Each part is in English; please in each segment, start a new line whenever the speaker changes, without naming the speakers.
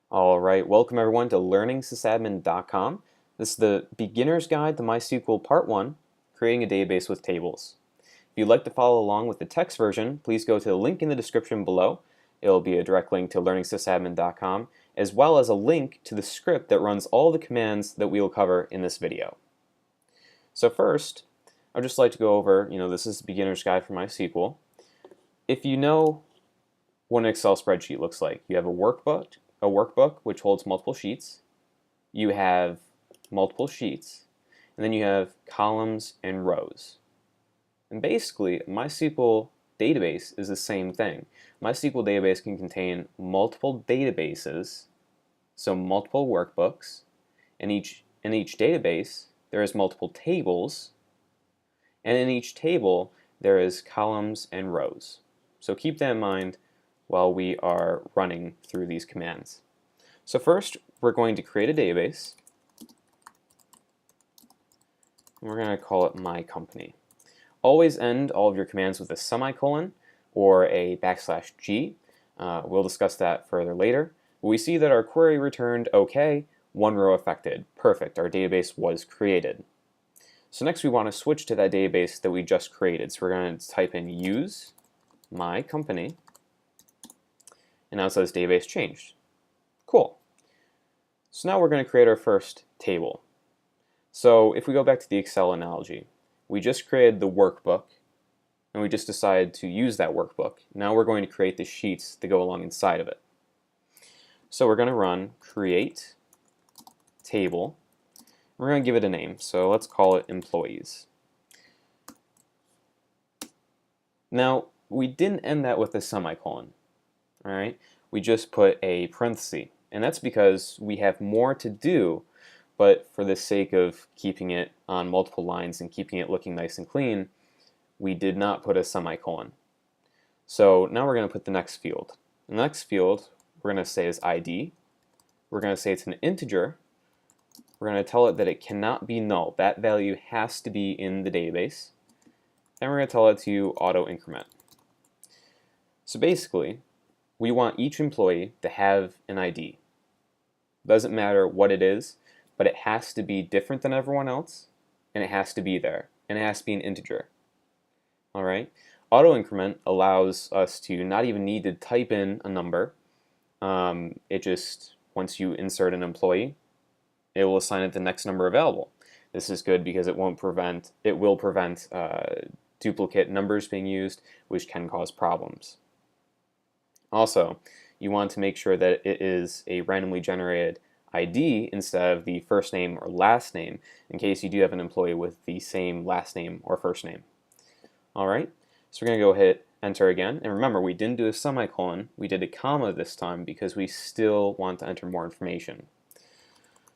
All right, welcome everyone to learningsysadmin.com. This is the beginner's guide to MySQL Part 1, creating a database with tables. If you'd like to follow along with the text version, please go to the link in the description below. It'll be a direct link to learningsysadmin.com, as well as a link to the script that runs all the commands that we will cover in this video. So first, I'd just like to go over, this is the beginner's guide for MySQL. If you know what an Excel spreadsheet looks like, you have a workbook which holds multiple sheets. You have multiple sheets, and then you have columns and rows. And basically, MySQL database is the same thing. MySQL database can contain multiple databases, so multiple workbooks. In each database, there is multiple tables, and in each table, there is columns and rows. So keep that in mind while we are running through these commands. So first, we're going to create a database. And we're going to call it My Company. Always end all of your commands with a semicolon or a \G. We'll discuss that further later. But we see that our query returned OK, one row affected. Perfect, our database was created. So next we want to switch to that database that we just created. So we're going to type in use my company. And now it says database changed. Cool. So now we're going to create our first table. So if we go back to the Excel analogy, we just created the workbook, and we just decided to use that workbook. Now we're going to create the sheets that go along inside of it. So we're going to run create table. We're going to give it a name, so let's call it employees. Now, we didn't end that with a semicolon. All right, we just put a parenthesis, and that's because we have more to do, but for the sake of keeping it on multiple lines and keeping it looking nice and clean, we did not put a semicolon. So now we're going to put the next field. The next field we're going to say is ID. We're going to say it's an integer. We're going to tell it that it cannot be null. That value has to be in the database. And we're going to tell it to auto increment. So basically, we want each employee to have an ID. Doesn't matter what it is, but it has to be different than everyone else, and it has to be there, and it has to be an integer. All right. Auto increment allows us to not even need to type in a number. It just, once you insert an employee, it will assign it the next number available. This is good because it will prevent duplicate numbers being used, which can cause problems. Also, you want to make sure that it is a randomly generated ID instead of the first name or last name, in case you do have an employee with the same last name or first name. All right, so we're going to go hit enter again. And remember, we didn't do a semicolon. We did a comma this time because we still want to enter more information.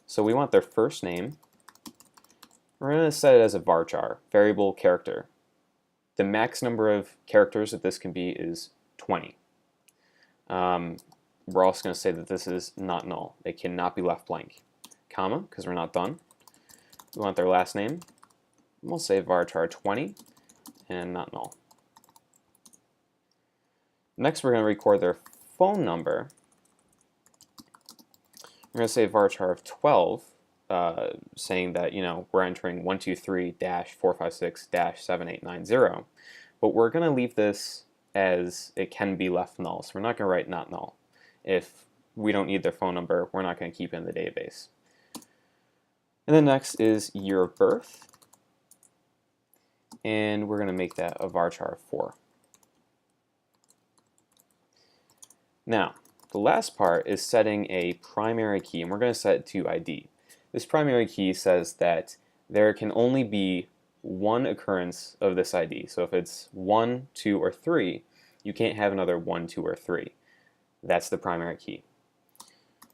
So we want their first name. We're going to set it as a varchar, variable character. The max number of characters that this can be is 20. We're also going to say that this is not null. It cannot be left blank. Comma, because we're not done. We want their last name. We'll say varchar 20 and not null. Next, we're going to record their phone number. We're going to say varchar of 12, saying that we're entering 123-456-7890. But we're going to leave this as it can be left null. So we're not going to write not null. If we don't need their phone number, we're not going to keep it in the database. And then next is year of birth. And we're going to make that a varchar of 4. Now, the last part is setting a primary key, and we're going to set it to ID. This primary key says that there can only be one occurrence of this ID. So if it's 1, 2, or 3, you can't have another 1, 2, or 3. That's the primary key.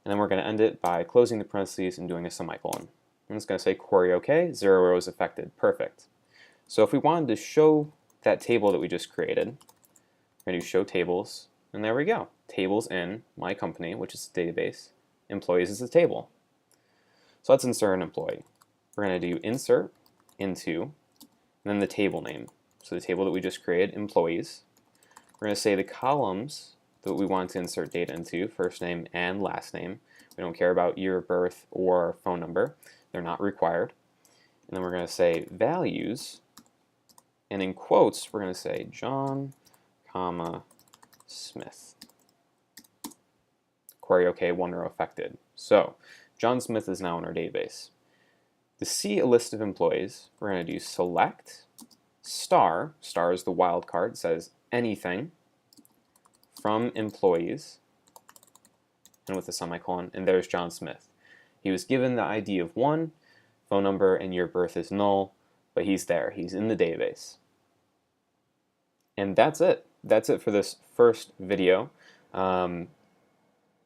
And then we're going to end it by closing the parentheses and doing a semicolon. I'm just going to say query OK, 0 rows affected. Perfect. So if we wanted to show that table that we just created, we're going to do show tables, and there we go. Tables in My Company, which is the database. Employees is the table. So let's insert an employee. We're going to do insert into, and then the table name. So the table that we just created, employees. We're going to say the columns that we want to insert data into, first name and last name. We don't care about year of birth or phone number. They're not required. And then we're going to say values, and in quotes we're going to say John, comma, Smith. Query OK, 1 row affected. So John Smith is now in our database. To see a list of employees, we're going to do select star is the wildcard, it says anything from employees, and with a semicolon, and there's John Smith. He was given the ID of 1, phone number and year of birth is null, but he's there, he's in the database. And that's it. That's it for this first video.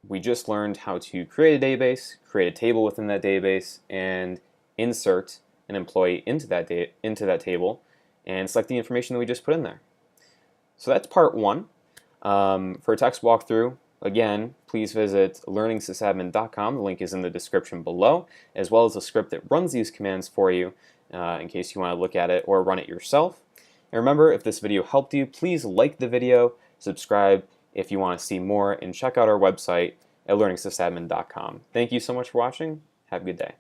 We just learned how to create a database, create a table within that database, and insert an employee into that table, and select the information that we just put in there. So that's part 1. For a text walkthrough, again, please visit learningsysadmin.com. The link is in the description below, as well as a script that runs these commands for you in case you want to look at it or run it yourself. And remember, if this video helped you, please like the video, subscribe if you want to see more, and check out our website at learningsysadmin.com. Thank you so much for watching. Have a good day.